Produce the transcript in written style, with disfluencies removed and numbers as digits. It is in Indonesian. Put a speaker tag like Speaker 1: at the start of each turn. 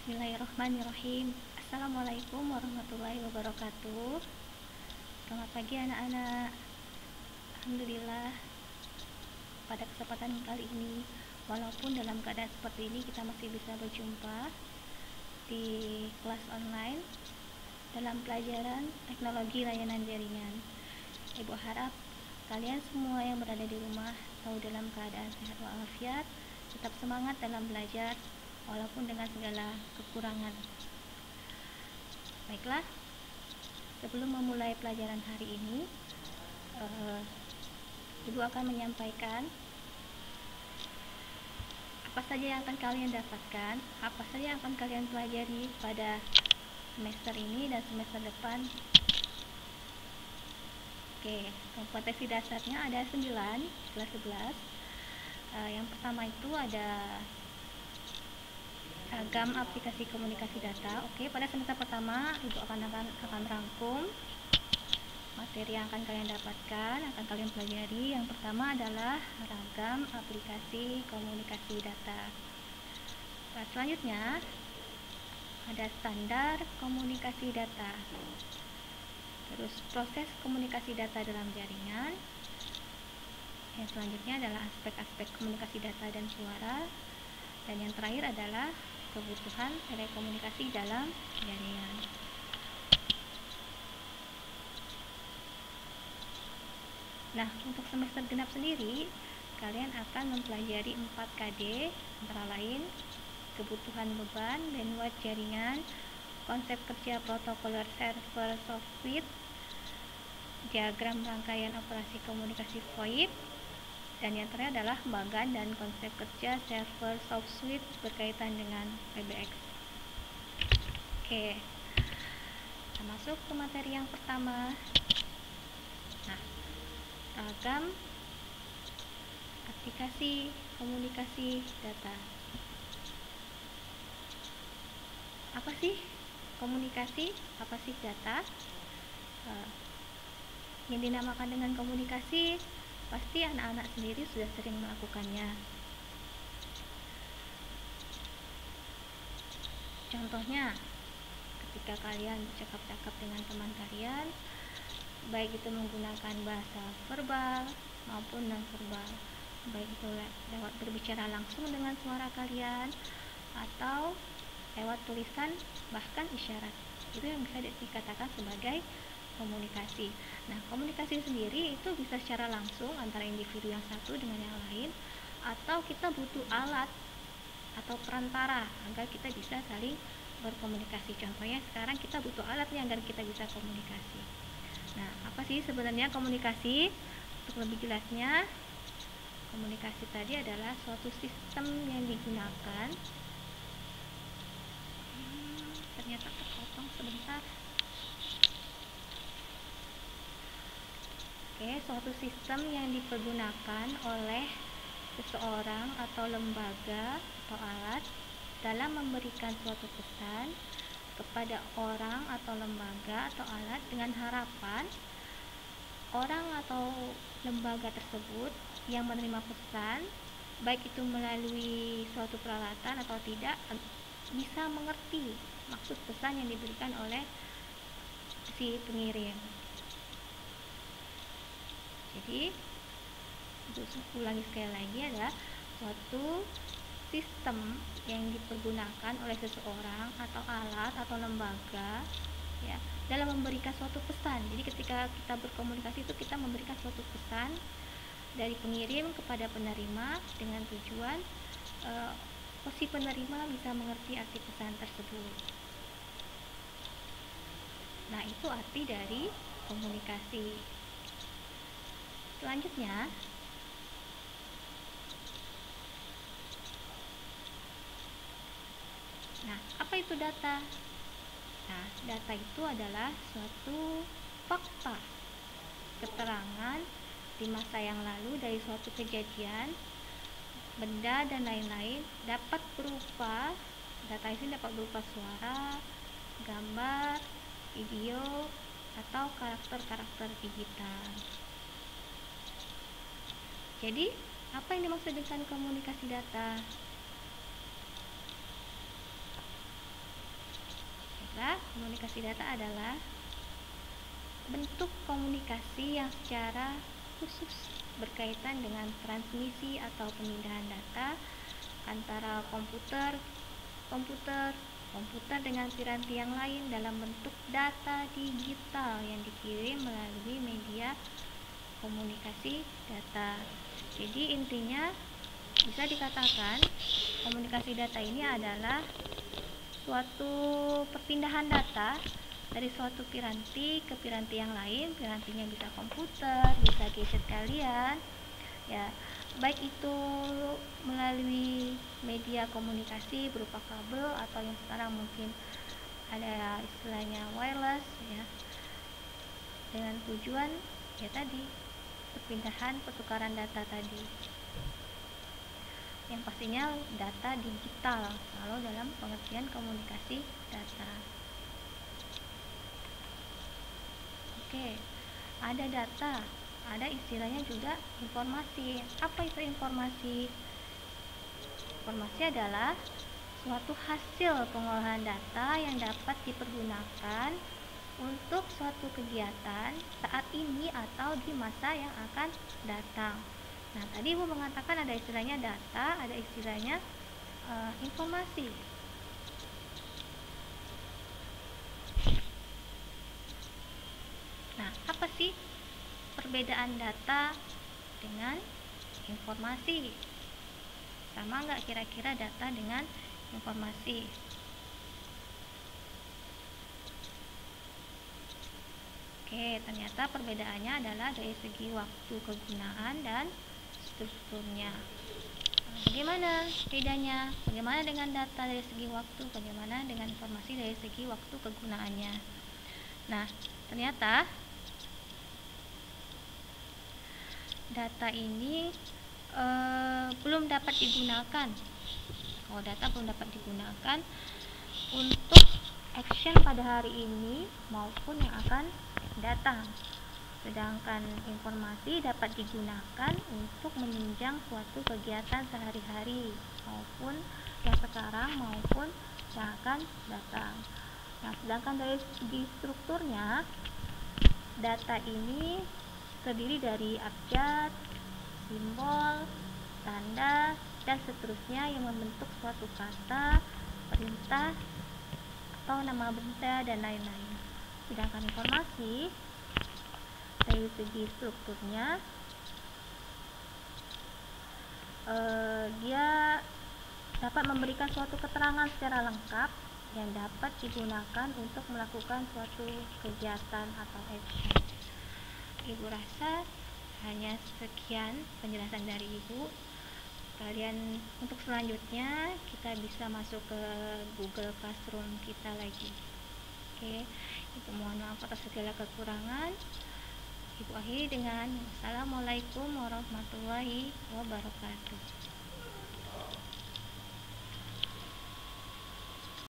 Speaker 1: Bismillahirrahmanirrahim. Assalamualaikum warahmatullahi wabarakatuh. Selamat pagi anak-anak. Alhamdulillah, pada kesempatan kali ini, walaupun dalam keadaan seperti ini, kita masih bisa berjumpa di kelas online dalam pelajaran teknologi layanan jaringan. Ibu harap kalian semua yang berada di rumah selalu dalam keadaan sehat walafiat, tetap semangat dalam belajar walaupun dengan segala kekurangan. Baiklah, sebelum memulai pelajaran hari ini, Ibu akan menyampaikan apa saja yang akan kalian dapatkan, apa saja yang akan kalian pelajari pada semester ini dan semester depan. Oke, kompetensi dasarnya ada 9, kelas 11. Yang pertama itu ada ragam aplikasi komunikasi data. Oke, pada semester pertama Ibu akan rangkum materi yang akan kalian dapatkan, akan kalian pelajari. Yang pertama adalah ragam aplikasi komunikasi data. Selanjutnya ada standar komunikasi data. Terus proses komunikasi data dalam jaringan. Yang selanjutnya adalah aspek-aspek komunikasi data dan suara. Dan yang terakhir adalah kebutuhan telekomunikasi dalam jaringan. Nah, untuk semester genap sendiri, kalian akan mempelajari 4 KD, antara lain kebutuhan beban, bandwidth jaringan, konsep kerja protokoler server software, diagram rangkaian operasi komunikasi VoIP, dan yang terakhir adalah bagan dan konsep kerja server soft switch berkaitan dengan PBX. Oke, kita masuk ke materi yang pertama. Nah, ragam aplikasi komunikasi data. Apa sih komunikasi? Apa sih data? Yang dinamakan dengan komunikasi pasti anak-anak sendiri sudah sering melakukannya. Contohnya, ketika kalian bercakap-cakap dengan teman kalian, baik itu menggunakan bahasa verbal maupun non-verbal, baik itu lewat berbicara langsung dengan suara kalian atau lewat tulisan, bahkan isyarat. Itu yang bisa dikatakan sebagai komunikasi. Nah, komunikasi sendiri itu bisa secara langsung antara individu yang satu dengan yang lain, atau kita butuh alat atau perantara agar kita bisa saling berkomunikasi. Contohnya sekarang kita butuh alat nih agar kita bisa komunikasi. Nah, apa sih sebenarnya komunikasi? Untuk lebih jelasnya, komunikasi tadi adalah suatu sistem yang digunakan. Ternyata kepotong sebentar. Suatu sistem yang dipergunakan oleh seseorang atau lembaga atau alat dalam memberikan suatu pesan kepada orang atau lembaga atau alat dengan harapan orang atau lembaga tersebut yang menerima pesan, baik itu melalui suatu peralatan atau tidak, bisa mengerti maksud pesan yang diberikan oleh si pengirim. Jadi, untuk ulangi sekali lagi, adalah suatu sistem yang dipergunakan oleh seseorang atau alat atau lembaga ya dalam memberikan suatu pesan. Jadi ketika kita berkomunikasi itu kita memberikan suatu pesan dari pengirim kepada penerima dengan tujuan si penerima bisa mengerti arti pesan tersebut. Nah, itu arti dari komunikasi. Selanjutnya, nah, apa itu data? Nah, data itu adalah suatu fakta, keterangan di masa yang lalu dari suatu kejadian, benda dan lain-lain, dapat berupa data ini dapat berupa suara, gambar, video, atau karakter-karakter digital. Jadi, apa yang dimaksud dengan komunikasi data? Baiklah, komunikasi data adalah bentuk komunikasi yang secara khusus berkaitan dengan transmisi atau pemindahan data antara komputer dengan piranti yang lain dalam bentuk data digital yang dikirim melalui media komunikasi data. Jadi intinya bisa dikatakan komunikasi data ini adalah suatu perpindahan data dari suatu piranti ke piranti yang lain. Pirantinya bisa komputer, bisa gadget kalian, ya, baik itu melalui media komunikasi berupa kabel atau yang sekarang mungkin ada istilahnya wireless, ya, dengan tujuan ya tadi perpindahan pertukaran data tadi, yang pastinya data digital kalau dalam pengertian komunikasi data. Oke, ada data, ada istilahnya juga informasi. Apa itu informasi? Informasi adalah suatu hasil pengolahan data yang dapat dipergunakan untuk suatu kegiatan saat ini atau di masa yang akan datang. Nah, tadi Ibu mengatakan ada istilahnya data, ada istilahnya informasi. Nah, apa sih perbedaan data dengan informasi? Sama nggak kira-kira data dengan informasi? Oke, ternyata perbedaannya adalah dari segi waktu kegunaan dan strukturnya. Bagaimana bedanya? Bagaimana dengan data dari segi waktu? Bagaimana dengan informasi dari segi waktu kegunaannya? Nah, ternyata data ini belum dapat digunakan. Kalau data belum dapat digunakan untuk action pada hari ini maupun yang akan datang. Sedangkan informasi dapat digunakan untuk menunjang suatu kegiatan sehari-hari maupun yang sekarang maupun yang akan datang. Nah, sedangkan dari segi strukturnya, data ini terdiri dari abjad, simbol, tanda, dan seterusnya yang membentuk suatu kata, perintah, atau nama benda dan lain-lain. Sedangkan informasi dari segi strukturnya dia dapat memberikan suatu keterangan secara lengkap yang dapat digunakan untuk melakukan suatu kegiatan atau action. Ibu rasa hanya sekian penjelasan dari Ibu. Kalian untuk selanjutnya kita bisa masuk ke Google Classroom kita lagi. Oke, Ibu mohon maaf atas segala kekurangan. Ibu akhiri dengan Assalamualaikum warahmatullahi wabarakatuh.